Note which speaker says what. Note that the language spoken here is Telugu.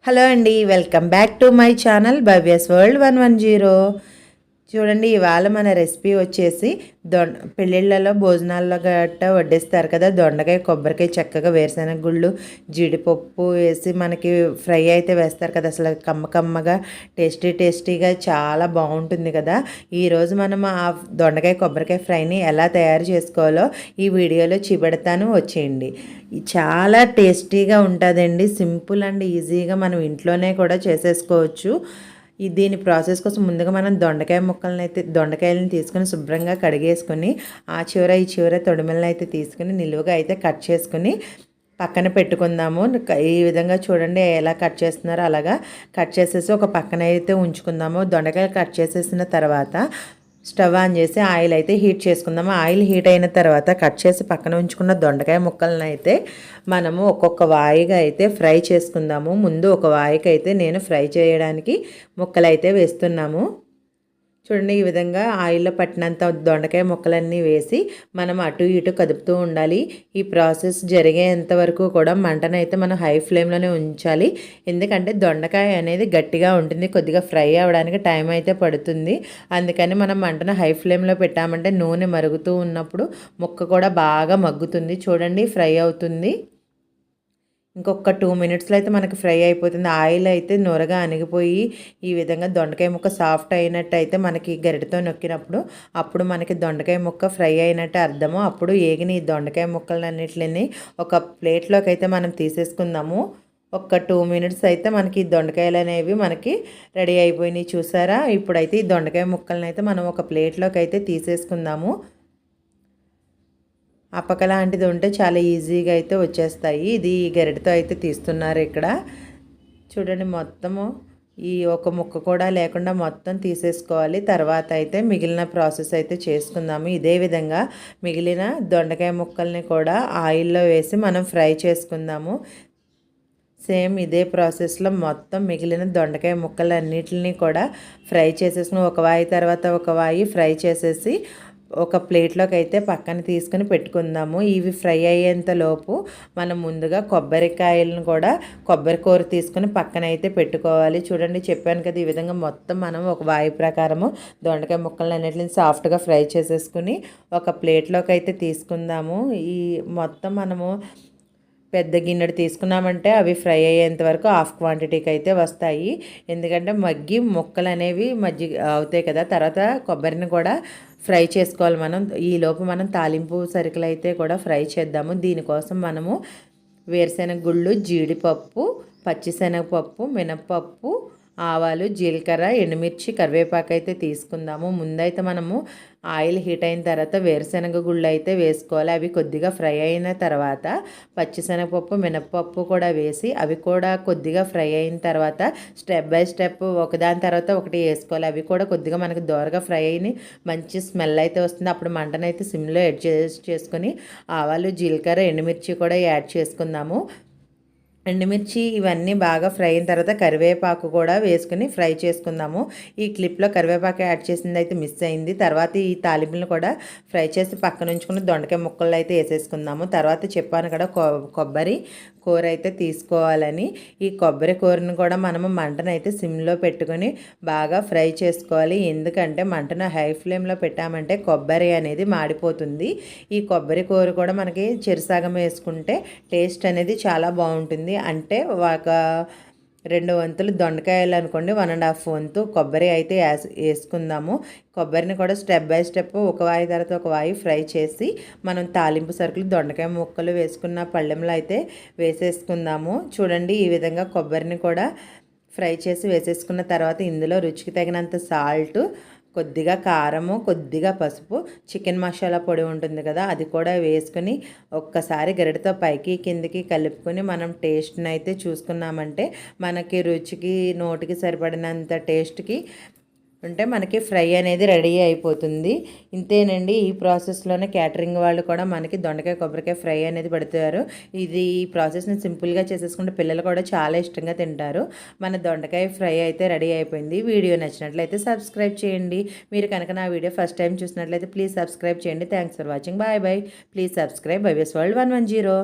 Speaker 1: హలో అండి, welcome back to my channel Bhavya's world 110. చూడండి, ఇవాళ మన రెసిపీ వచ్చేసి పెళ్ళిళ్ళలో భోజనాల్లో గట్టా వడ్డిస్తారు కదా, దొండకాయ కొబ్బరికాయ చక్కగా వేరుశెనగ గుళ్ళు జీడిపప్పు వేసి మనకి ఫ్రై అయితే వేస్తారు కదా, అసలు కమ్మగా టేస్టీగా చాలా బాగుంటుంది కదా. ఈరోజు మనం ఆ దొండకాయ కొబ్బరికాయ ఫ్రైని ఎలా తయారు చేసుకోవాలో ఈ వీడియోలో చూపెడతాను, వచ్చేయండి. చాలా టేస్టీగా ఉంటుందండి, సింపుల్ అండ్ ఈజీగా మనం ఇంట్లోనే కూడా చేసేసుకోవచ్చు. దీని ప్రాసెస్ కోసం ముందుగా మనం దొండకాయలను తీసుకొని శుభ్రంగా కడిగేసుకొని ఆ చివర ఈ చివర తొడిమెలను అయితే తీసుకుని నిలువుగా అయితే కట్ చేసుకుని పక్కన పెట్టుకుందాము. ఈ విధంగా చూడండి ఎలా కట్ చేస్తున్నారో అలాగా కట్ చేసేసి ఒక పక్కన అయితే ఉంచుకుందాము. దొండకాయలు కట్ చేసేసిన తర్వాత స్టవ్ ఆన్ చేసి ఆయిల్ అయితే హీట్ చేసుకుందాము. ఆయిల్ హీట్ అయిన తర్వాత కట్ చేసి పక్కన ఉంచుకున్న దొండకాయ ముక్కలను అయితే మనము ఒక్కొక్క వాయిగా అయితే ఫ్రై చేసుకుందాము. ముందు ఒక వాయికి అయితే నేను ఫ్రై చేయడానికి ముక్కలు అయితే వేస్తున్నాము. చూడండి, ఈ విధంగా ఆయిల్లో పట్టినంత దొండకాయ ముక్కలన్నీ వేసి మనం అటు ఇటు కదుపుతూ ఉండాలి. ఈ ప్రాసెస్ జరిగేంత వరకు కూడా మంటను అయితే మనం హై ఫ్లేమ్లోనే ఉంచాలి. ఎందుకంటే దొండకాయ అనేది గట్టిగా ఉంటుంది, కొద్దిగా ఫ్రై అవ్వడానికి టైం అయితే పడుతుంది. అందుకని మనం మంటను హై ఫ్లేమ్లో పెట్టామంటే నూనె మరుగుతూ ఉన్నప్పుడు ముక్క కూడా బాగా మగ్గుతుంది. చూడండి, ఫ్రై అవుతుంది. ఇంకొక 2 మినిట్స్లో అయితే మనకి ఫ్రై అయిపోతుంది. ఆయిల్ అయితే నొరగా అణిగిపోయి ఈ విధంగా దొండకాయ ముక్క సాఫ్ట్ అయినట్టు అయితే మనకి గరిటతో నొక్కినప్పుడు అప్పుడు మనకి దొండకాయ ముక్క ఫ్రై అయినట్టు అర్థము. అప్పుడు ఏగిన ఈ దొండకాయ ముక్కలన్నిటిని ఒక ప్లేట్లోకి అయితే మనం తీసేసుకుందాము. ఒక 2 మినిట్స్ అయితే మనకి దొండకాయలు అనేవి మనకి రెడీ అయిపోయినాయి, చూసారా. ఇప్పుడైతే ఈ దొండకాయ ముక్కలను అయితే మనం ఒక ప్లేట్లోకి అయితే తీసేసుకుందాము. అప్పక లాంటిది ఉంటే చాలా ఈజీగా అయితే వచ్చేస్తాయి. ఇది గరిటతో అయితే తీస్తున్నారు ఇక్కడ. చూడండి, మొత్తము ఈ ఒక ముక్క కూడా లేకుండా మొత్తం తీసేసుకోవాలి. తర్వాత అయితే మిగిలిన ప్రాసెస్ అయితే చేసుకుందాము. ఇదే విధంగా మిగిలిన దొండకాయ ముక్కల్ని కూడా ఆయిల్లో వేసి మనం ఫ్రై చేసుకుందాము. సేమ్ ఇదే ప్రాసెస్లో మొత్తం మిగిలిన దొండకాయ ముక్కలన్నిటిని కూడా ఫ్రై చేసేసుకుని ఒక వాయి తర్వాత ఒక వాయి ఫ్రై చేసేసి ఒక ప్లేట్లోకి అయితే పక్కన తీసుకుని పెట్టుకుందాము. ఇవి ఫ్రై అయ్యేంతలోపు మనం ముందుగా కొబ్బరికాయలను కూడా కొబ్బరి కూర తీసుకుని పక్కన అయితే పెట్టుకోవాలి. చూడండి, చెప్పాను కదా, ఈ విధంగా మొత్తం మనం ఒక వాయు ప్రకారము దొండకాయ ముక్కలను అన్నిటిని సాఫ్ట్గా ఫ్రై చేసేసుకుని ఒక ప్లేట్లోకి అయితే తీసుకుందాము. ఈ మొత్తం మనము పెద్ద గిన్నెడు తీసుకున్నామంటే అవి ఫ్రై అయ్యేంత వరకు హాఫ్ క్వాంటిటీకి అయితే వస్తాయి. ఎందుకంటే మగ్గి ముక్కలు అనేవి అవుతాయి కదా. తర్వాత కొబ్బరిని కూడా ఫ్రై చేసుకోవాలి మనం. ఈలోపు మనం తాలింపు సరుకులు అయితే కూడా ఫ్రై చేద్దాము. దీనికోసం మనము వేరుశెనగ గుళ్ళు, జీడిపప్పు, పచ్చిశనగపప్పు, మినప్పప్పు, ఆవాలు, జీలకర్ర, ఎండుమిర్చి, కరివేపాకు అయితే తీసుకుందాము. ముందైతే మనము ఆయిల్ హీట్ అయిన తర్వాత వేరుశెనగ గుళ్ళు అయితే వేసుకోవాలి. అవి కొద్దిగా ఫ్రై అయిన తర్వాత పచ్చిశనగపప్పు, మినప్పప్పు కూడా వేసి అవి కూడా కొద్దిగా ఫ్రై అయిన తర్వాత స్టెప్ బై స్టెప్ ఒకదాని తర్వాత ఒకటి వేసుకోవాలి. అవి కూడా కొద్దిగా మనకి దోరగా ఫ్రై అయిన మంచి స్మెల్ అయితే వస్తుంది. అప్పుడు మంటనైతే సిమ్లో అడ్జస్ట్ చేసుకొని ఆవాలు, జీలకర్ర, ఎండుమిర్చి కూడా యాడ్ చేసుకుందాము. ఎండుమిర్చి ఇవన్నీ బాగా ఫ్రై అయిన తర్వాత కరివేపాకు కూడా వేసుకుని ఫ్రై చేసుకుందాము. ఈ క్లిప్లో కరివేపాకు యాడ్ చేసింది అయితే మిస్ అయింది. తర్వాత ఈ తాలింపులను కూడా ఫ్రై చేసి పక్కన ఉంచుకుని దొండకాయ ముక్కలు అయితే వేసేసుకుందాము. తర్వాత చెప్పాను కదా, కొబ్బరి కూర అయితే తీసుకోవాలని. ఈ కొబ్బరి కూరను కూడా మనము మంటను అయితే సిమ్లో పెట్టుకొని బాగా ఫ్రై చేసుకోవాలి. ఎందుకంటే మంటను హై ఫ్లేమ్లో పెట్టామంటే కొబ్బరి అనేది మాడిపోతుంది. ఈ కొబ్బరి కూర కూడా మనకి చెరుసగం వేసుకుంటే టేస్ట్ అనేది చాలా బాగుంటుంది. అంటే ఒక 2 వంతులు దొండకాయలు అనుకోండి, 1.5 వంతు కొబ్బరి అయితే వేసుకుందాము. కొబ్బరిని కూడా స్టెప్ బై స్టెప్ ఒక వాయి తర్వాత ఒక వాయి ఫ్రై చేసి మనం తాలింపు సరుకులు దొండకాయ ముక్కలు వేసుకున్న పళ్ళెంలో అయితే వేసేసుకుందాము. చూడండి, ఈ విధంగా కొబ్బరిని కూడా ఫ్రై చేసి వేసేసుకున్న తర్వాత ఇందులో రుచికి తగినంత సాల్ట్, కొద్దిగా కారము, కొద్దిగా పసుపు, చికెన్ మసాలా పొడి ఉంటుంది కదా, అది కూడా వేసుకొని ఒక్కసారి గరిటతో పైకి కిందికి కలుపుకొని మనం టేస్ట్ని అయితే చూసుకున్నామంటే మనకి రుచికి నోటికి సరిపడినంత టేస్ట్కి అంటే మనకి ఫ్రై అనేది రెడీ అయిపోతుంది. ఇంతేనండి, ఈ ప్రాసెస్లోనే క్యాటరింగ్ వాళ్ళు కూడా మనకి దొండకాయ కొబ్బరికాయ ఫ్రై అనేది పెడతారు. ఈ ప్రాసెస్ని సింపుల్గా చేసేసుకుంటే పిల్లలు కూడా చాలా ఇష్టంగా తింటారు. మన దొండకాయ ఫ్రై అయితే రెడీ అయిపోయింది. వీడియో నచ్చినట్లయితే సబ్స్క్రైబ్ చేయండి. మీరు కనుక నా వీడియో ఫస్ట్ టైం చూసినట్లయితే ప్లీజ్ సబ్స్క్రైబ్ చేయండి. Thanks for watching. Bye bye. Please subscribe Bhavya's world 110.